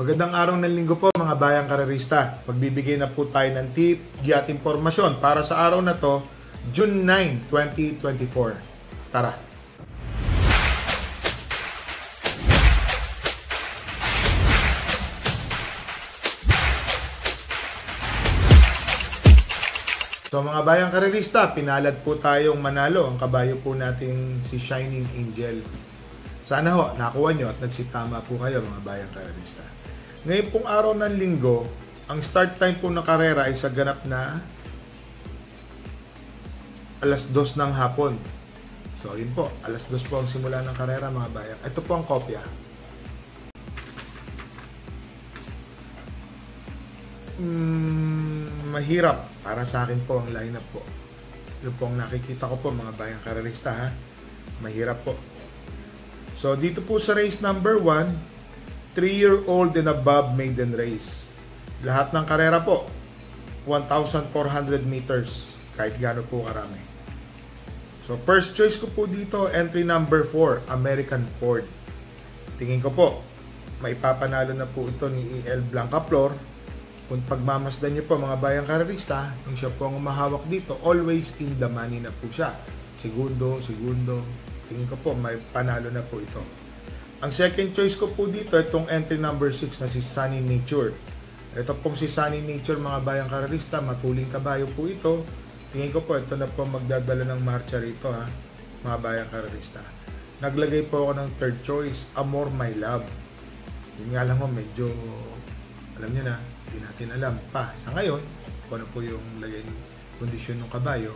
Magandang araw ng linggo po mga bayang karerista. Pagbibigay na po tayo ng tip, giat impormasyon para sa araw na to, June 9, 2024. Tara! So mga bayang karerista, pinalad po tayong manalo. Ang kabayo po natin si Shining Angel. Sana ho, nakuha nyo at nagsitama po kayo mga bayang karerista. Ngayon pong araw ng linggo, ang start time po ng karera ay sa ganap na alas 2 ng hapon. So yun po, alas 2 po ang simula ng karera mga bayang. Ito po ang kopya. Mahirap para sa akin po ang lineup po. Yung po ang nakikita ko po mga bayang karerista ha. Mahirap po. So dito po sa race number 1, 3-year-old and above maiden race. Lahat ng karera po 1,400 meters kahit gaano po karami. So first choice ko po dito, entry number 4, American Ford. Tingin ko po maipapanalo na po ito ni E.L. Blancaflor. Kung pagmamasdan niyo po mga bayang karerista, yung siya po ang umahawak dito, always in the money na po siya. Segundo. Tingin ko po may panalo na po ito. Ang second choice ko po dito, itong entry number 6 na si Sunny Nature. Ito pong si Sunny Nature mga bayang karerista, matuling kabayo po ito. Tingin ko po ito na po magdadala ng marcha rito ha, mga bayang karerista. Naglagay po ako ng third choice, Amor My Love. Yun nga lang ho, medyo alam niyo na, hindi natin alam pa sa ngayon kung ano po yung lagay kondisyon ng kabayo.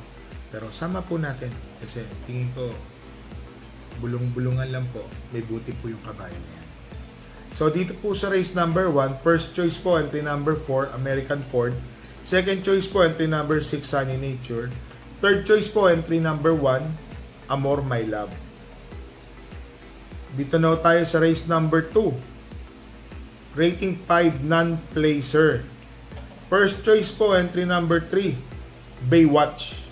Pero sama po natin kasi tingin ko bulong-bulungan lang po, may buti po yung kabayo niya. So dito po sa race number 1, first choice po entry number 4, American Ford. Second choice po entry number 6, Sunny Nature. Third choice po entry number 1, Amor My Love. Dito na tayo sa race number 2, rating 5, non-placer. First choice po entry number 3, Baywatch.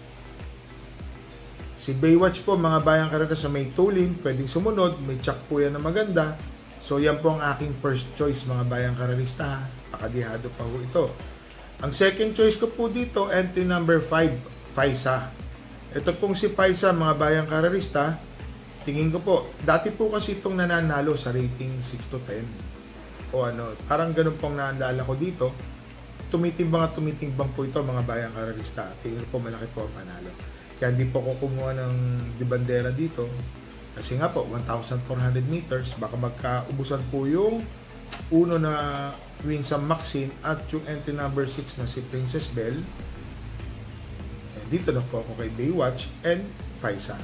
Si Baywatch po mga bayang karera sa may tulin, pwedeng sumunod, may check po yan na maganda. So yan po ang aking first choice mga bayang karerista. Pakadihado pa po ito. Ang second choice ko po dito, entry number 5, Faisa. Ito pong si Faisa mga bayang karerista. Tingin ko po, dati po kasi itong nananalo sa rating 6 to 10. O ano, parang ganun pong naalala ko dito. Tumitimbang po ito mga bayang karerista. Tingin ko po malaki po ang panalo. Kaya hindi po ko kumuha ng di bandera dito. Kasi nga po, 1,400 meters. Baka magkaubusan po yung uno na Winsome Maxine at yung entry number 6 na si Princess Belle. And dito na po ako kay Baywatch and Faisa.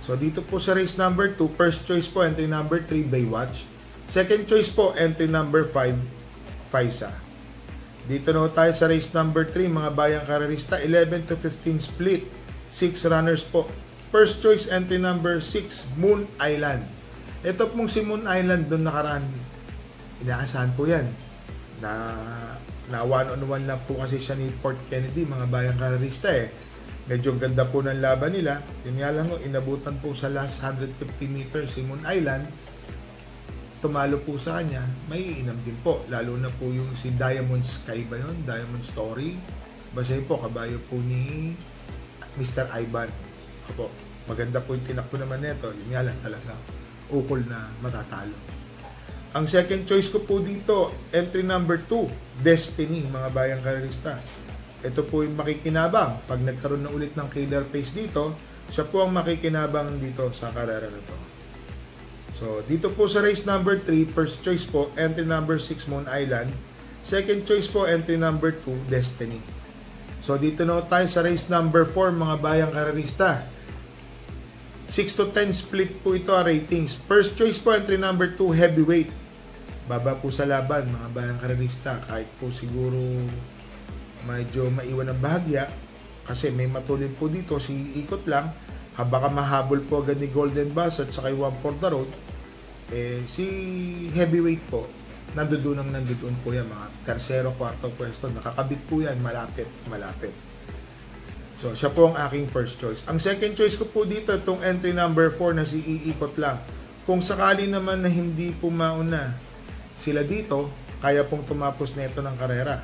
So dito po sa race number 2, first choice po entry number 3, Baywatch. Second choice po entry number 5, Faisa. Dito na tayo sa race number 3 mga bayang karerista, 11 to 15 split. 6 runners po. First choice entry number 6, Moon Island. Ito pong si Moon Island doon nakaraan. Inaasahan po yan. Na one-on-one lang po kasi siya ni Port Kennedy, mga bayang karerista eh. Medyo ganda po ng laban nila. Yun nga lang, inabutan po sa last 150 meters si Moon Island. Tumalo po sa kanya, may iinam din po. Lalo na po yung si Diamond Sky ba yun? Diamond Story. Basta po, kabayo po ni Mr. Ivan. Opo, maganda po yung tinakbo naman nito. Yun nga lang talaga, ukol na matatalo. Ang second choice ko po dito, entry number 2, Destiny, mga bayang karerista. Ito po yung makikinabang. Pag nagkaroon na ulit ng killer pace dito, siya po ang makikinabang dito sa karera na to. So, dito po sa race number 3, first choice po, entry number 6, Moon Island. Second choice po, entry number 2, Destiny. So dito na tayo sa race number 4 mga bayang karerista. 6 to 10 split po ito ang ratings. First choice po entry number 2, Heavyweight. Baba po sa laban mga bayang karerista. Kahit po siguro medyo maiwan ang bahagya. Kasi may matulin po dito, si ikot lang. Baka mahabol po agad ni Golden Buzzard sa kay One for the Road. Si Heavyweight po, nandoon po yan, mga tersero, kwarto pwesto, nakakabit po yan, malapit. So, siya po ang aking first choice. Ang second choice ko po dito, itong entry number 4 na si Iikot lang. Kung sakali naman na hindi po mauna sila dito, kaya pong tumapos nito ng karera.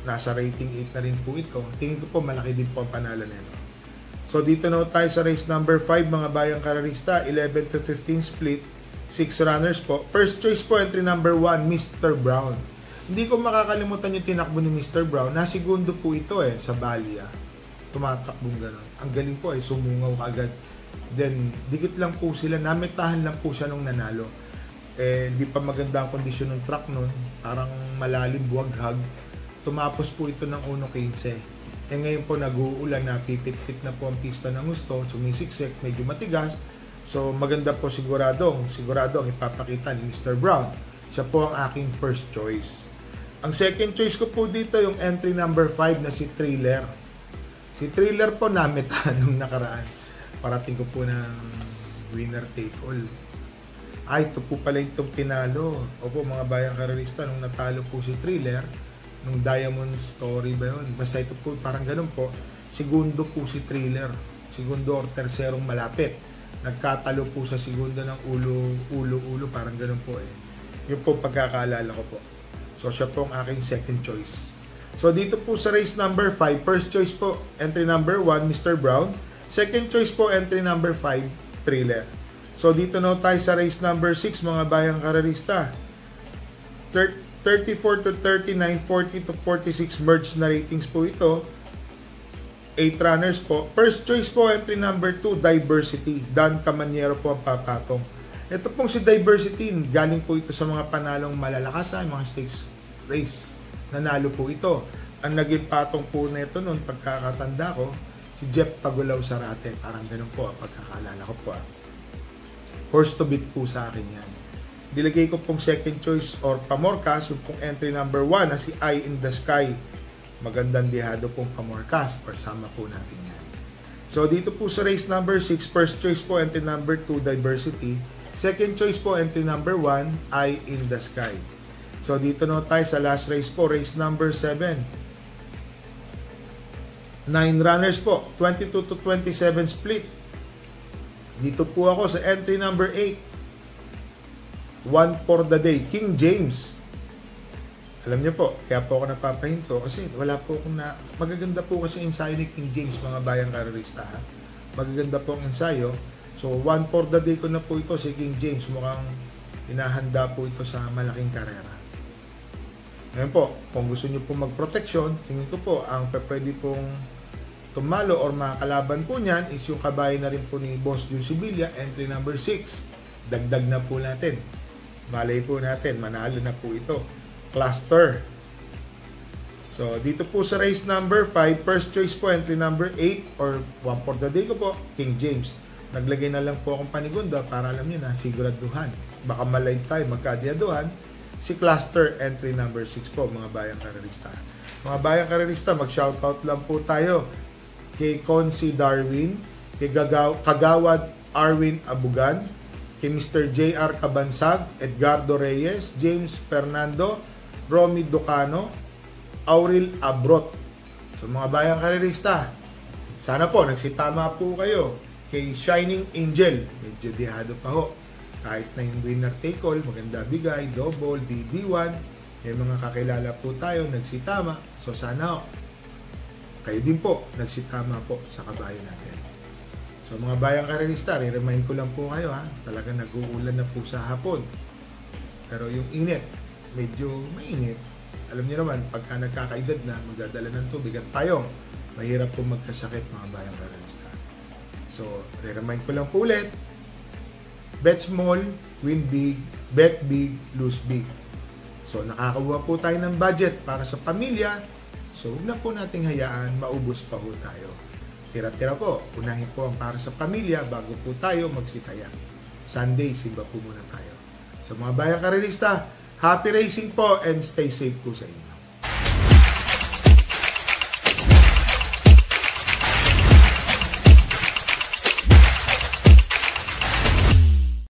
Nasa rating 8 na rin po ito. Tingin ko po malaki din po ang panalo nito. So dito na tayo sa race number 5 mga bayang karerista, 11 to 15 split, 6 runners po. First choice po, entry number 1, Mr. Brown. Hindi ko makakalimutan yung tinakbo ni Mr. Brown. Nasigundo po ito sa Balia. Tumatakbong gano'n. Ang galing po sumungaw agad. Then, dikit lang po sila. Nametahan lang po siya nung nanalo. Di pa maganda ang kondisyon ng truck nun. Parang malalim, buwaghag. Tumapos po ito ng 1.15. Ngayon po nag-uulan na, pipit-pit na po ang pista ng gusto. Sumisiksik, medyo matigas. So, maganda po sigurado ang ipapakita ni Mr. Brown. Siya po ang aking first choice. Ang second choice ko po dito, yung entry number 5 na si Thriller. Si Thriller po nametahan nung nakaraan. Parating ko po ng winner take all. Ay, ito po pala itong tinalo. Opo, mga bayang karerista, nung natalo po si Thriller, nung Diamond Story ba yun? Basta ito po, parang ganun po. Segundo po si Thriller. Segundo or tercerong malapit. Nagkatalo po sa segundo ng ulo, parang ganun po Yun po pagkakaalala ko po. So, siya po ang aking second choice. So, dito po sa race number 5, first choice po, entry number 1, Mr. Brown. Second choice po, entry number 5, Thriller. So, dito na tayo sa race number 6, mga bayang karerista. 34 to 39, 40 to 46 merged na ratings po ito. 8 runners po. First choice po, entry number 2, Diversity. Dan Camaniero po ang papatong. Ito pong si Diversity, galing po ito sa mga panalong malalakasan, mga stakes race. Nanalo po ito. Ang naging patong po nito noon, pagkakatanda ko, si Jeff Tagulaw Sarate. Parang ganun po, pagkakalala ko po. Horse to beat po sa akin yan. Dilagay ko pong second choice or pamorkas, yung pong entry number 1 na si Eye in the Sky. Magandang dihado pong pamorkas, or sama po natin yan. So dito po sa race number 6, first choice po, entry number 2, Diversity. Second choice po, entry number 1, Eye in the Sky. So, dito na tayo sa last race po, race number 7. 9 runners po, 22 to 27 split. Dito po ako sa entry number 8. One for the day, King James. Alam niyo po, kaya po ako napapahinto kasi wala po akong magaganda po kasi ensayo ni King James, mga bayang karerista. Magaganda po ang ensayo. So, one for the day ko na po ito si King James. Mukhang inahanda po ito sa malaking karera. Ngayon po, kung gusto nyo po mag-protection, tingin ko po, ang pwede pong tumalo or makakalaban po niyan is yung kabayan na rin po ni Boss Jun Sibilia, entry number 6. Dagdag na po natin. Malay po natin, manalo na po ito. Cluster. So, dito po sa race number 5, first choice po, entry number 8 or one for the day ko po, King James. Naglagay na lang po akong panigunda para alam niyo na siguraduhan. Baka malay tayo magkadiaduhan. Si Cluster, entry number 6 po, mga bayang karerista. Mga bayang karerista, mag-shoutout lang po tayo kay Consi Darwin, kay Kagawad Arwin Abugan, kay Mr. JR Cabansag, Edgardo Reyes, James Fernando, Romy Ducano, Auril Abrot. So mga bayang karerista, sana po nagsitama po kayo kay Shining Angel. Medyo dihado pa ho. Kahit na yung winner take all, maganda bigay, double, DD1, may mga kakilala po tayo, nagsitama. So sana ho, kayo din po, nagsitama po sa kabayo natin. So mga bayang karerista, re-remind ko lang po kayo talagang nag-uulan na po sa hapon. Pero yung init, medyo mainit. Alam niyo naman, pagka nagkakaedad na, magdadala ng tubig at tayong, mahirap po magkasakit mga bayang karerista. So, re-remind ko lang po ulit, bet small, win big, bet big, lose big. So, nakakabuha po tayo ng budget para sa pamilya. So, huwag na po nating hayaan, maubos pa po tayo. Tira-tira po, unahin po ang para sa pamilya bago po tayo magsitaya. Sunday, simba po muna tayo. So, mga bayang karerista, happy racing po and stay safe po sa inyo.